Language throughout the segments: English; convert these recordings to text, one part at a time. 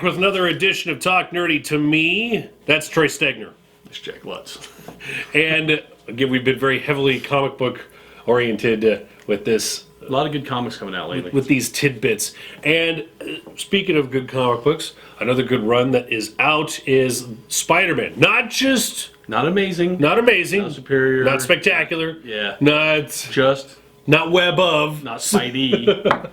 with another edition of Talk Nerdy to Me. That's Troy Stegner. It's Jack Lutz. And again, we've been very heavily comic book oriented with this. A lot of good comics coming out lately. With these tidbits. And speaking of good comic books, another good run that is out is Spider-Man. Not amazing. Not superior. Not spectacular. Yeah. Not web of. Not Spidey.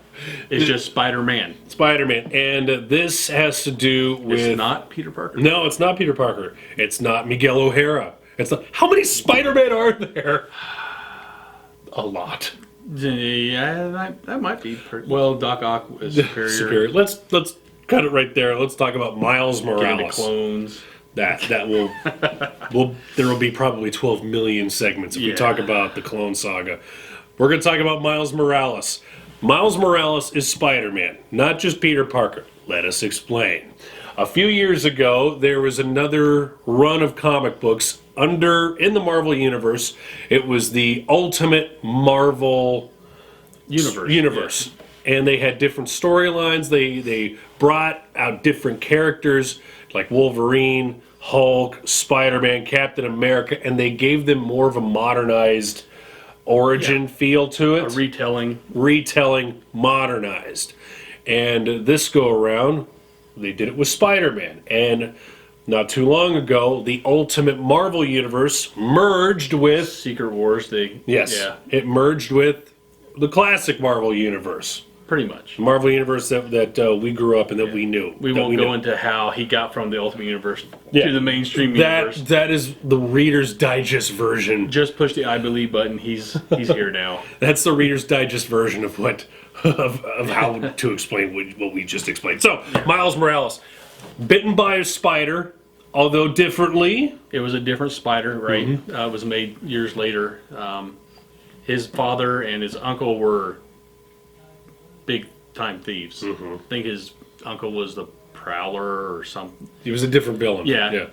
It's just Spider-Man. Spider-Man. And this has to do with... It's not Peter Parker. No, it's not Peter Parker. It's not Miguel O'Hara. It's not... How many Spider-Man are there? A lot. Yeah, that might be... Well, Doc Ock is superior. Let's cut it right there. Let's talk about Miles Morales. Get into clones. That will... there will be probably 12 million segments if we talk about the Clone Saga. We're going to talk about Miles Morales. Miles Morales is Spider-Man, not just Peter Parker. Let us explain. A few years ago, there was another run of comic books in the Marvel Universe. It was the Ultimate Marvel Universe. Yeah. And they had different storylines. They brought out different characters like Wolverine, Hulk, Spider-Man, Captain America, and they gave them more of a modernized origin feel to it. A retelling modernized. And this go around, they did it with Spider-Man. And not too long ago, the Ultimate Marvel Universe merged with Secret Wars. It merged with the classic Marvel Universe. Pretty much. Marvel Universe that we grew up in, that we knew. We won't go into how he got from the Ultimate Universe to the mainstream universe. That is the Reader's Digest version. Just push the I believe button. He's here now. That's the Reader's Digest version of of how to explain what we just explained. So, Miles Morales, bitten by a spider, although differently. It was a different spider, right? Mm-hmm. It was made years later. His father and his uncle were big-time thieves. Mm-hmm. I think his uncle was the Prowler or something. He was a different villain. Yeah.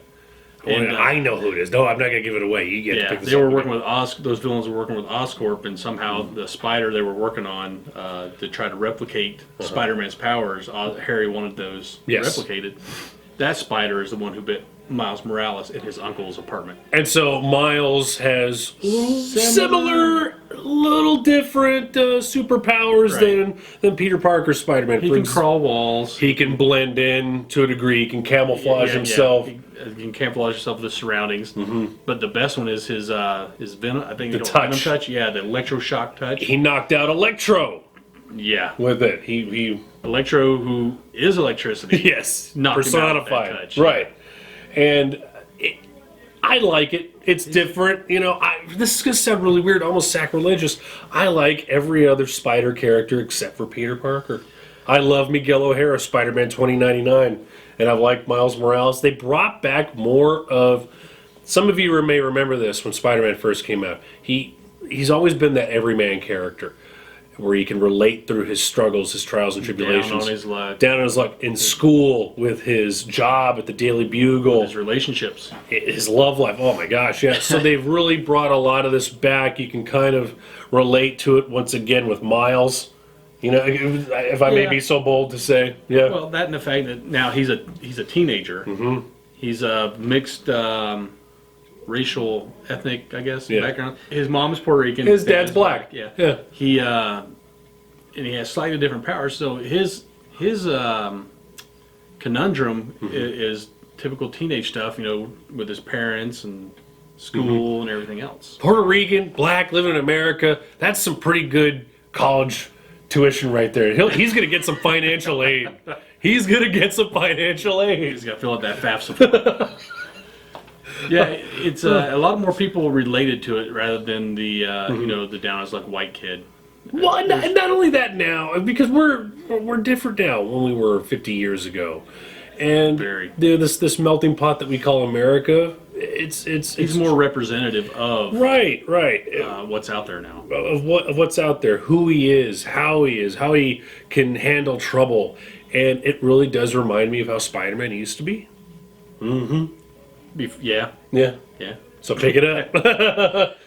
And, I know who it is. No, I'm not going to give it away. You get to pick this they were up. working with those villains were working with Oscorp, and somehow the spider they were working on to try to replicate Spider-Man's powers, Harry wanted those replicated. That spider is the one who bit Miles Morales in his uncle's apartment. And so Miles has similar, little different superpowers than Peter Parker's Spider-Man. He can crawl walls. He can blend in to a degree. He can camouflage himself. He can camouflage himself with the surroundings. Mm-hmm. But the best one is his venom. I think the touch. Venom touch. Yeah, the electroshock touch. He knocked out Electro. Yeah, with it. He Electro, who is electricity. Yes, personified. Touch. Right. And I like it. It's different. You know, this is going to sound really weird, almost sacrilegious. I like every other Spider character except for Peter Parker. I love Miguel O'Hara, Spider-Man 2099. And I like Miles Morales. They brought back more of... Some of you may remember this when Spider-Man first came out. He's always been that everyman character, where he can relate through his struggles, his trials and tribulations. Down on his luck. In school, with his job at the Daily Bugle. His relationships. His love life. Oh my gosh, yeah. So they've really brought a lot of this back. You can kind of relate to it once again with Miles. You know, if I may be so bold to say. Yeah. Well, that and the fact that now he's a teenager. Mm-hmm. He's a mixed... racial, ethnic, I guess, background. His mom is Puerto Rican. His dad's black. Yeah. He and he has slightly different powers. So his conundrum is typical teenage stuff. You know, with his parents and school and everything else. Puerto Rican, black, living in America. That's some pretty good college tuition right there. He's going to get some financial aid. He's going to get some financial aid. He's got to fill out that FAFSA. Yeah, it's a lot more people related to it rather than the the down as like white kid. Well, not only that now, because we're different now when we were 50 years ago, and this melting pot that we call America, it's more representative of what's out there now, of what's out there, who he is, how he can handle trouble, and it really does remind me of how Spider-Man used to be. Mm-hmm. Yeah. So pick it up.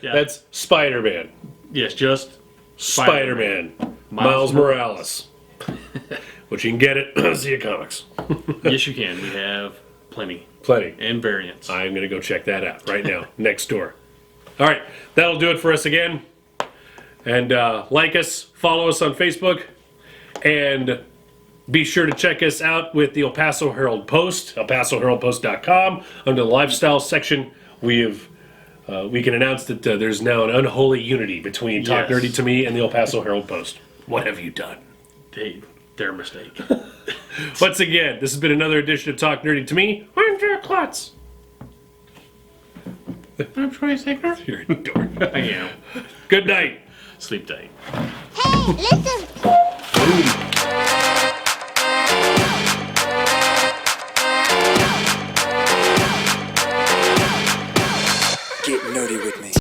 That's Spider-Man. Yes, just Spider-Man. Miles Morales. which you can get at Zia Comics. Yes, you can. We have plenty. Plenty. And variants. I'm going to go check that out right now, next door. All right, that'll do it for us again. And like us, follow us on Facebook, and be sure to check us out with the El Paso Herald Post, elpasoheraldpost.com. Under the lifestyle section, we can announce that there's now an unholy unity between Talk Nerdy to Me and the El Paso Herald Post. What have you done? Their mistake. Once again, this has been another edition of Talk Nerdy to Me. I'm Jared Klotz. I'm Troy Saker. You're a dork. I am. Good night. Sleep tight. Hey, listen. Get nerdy with me.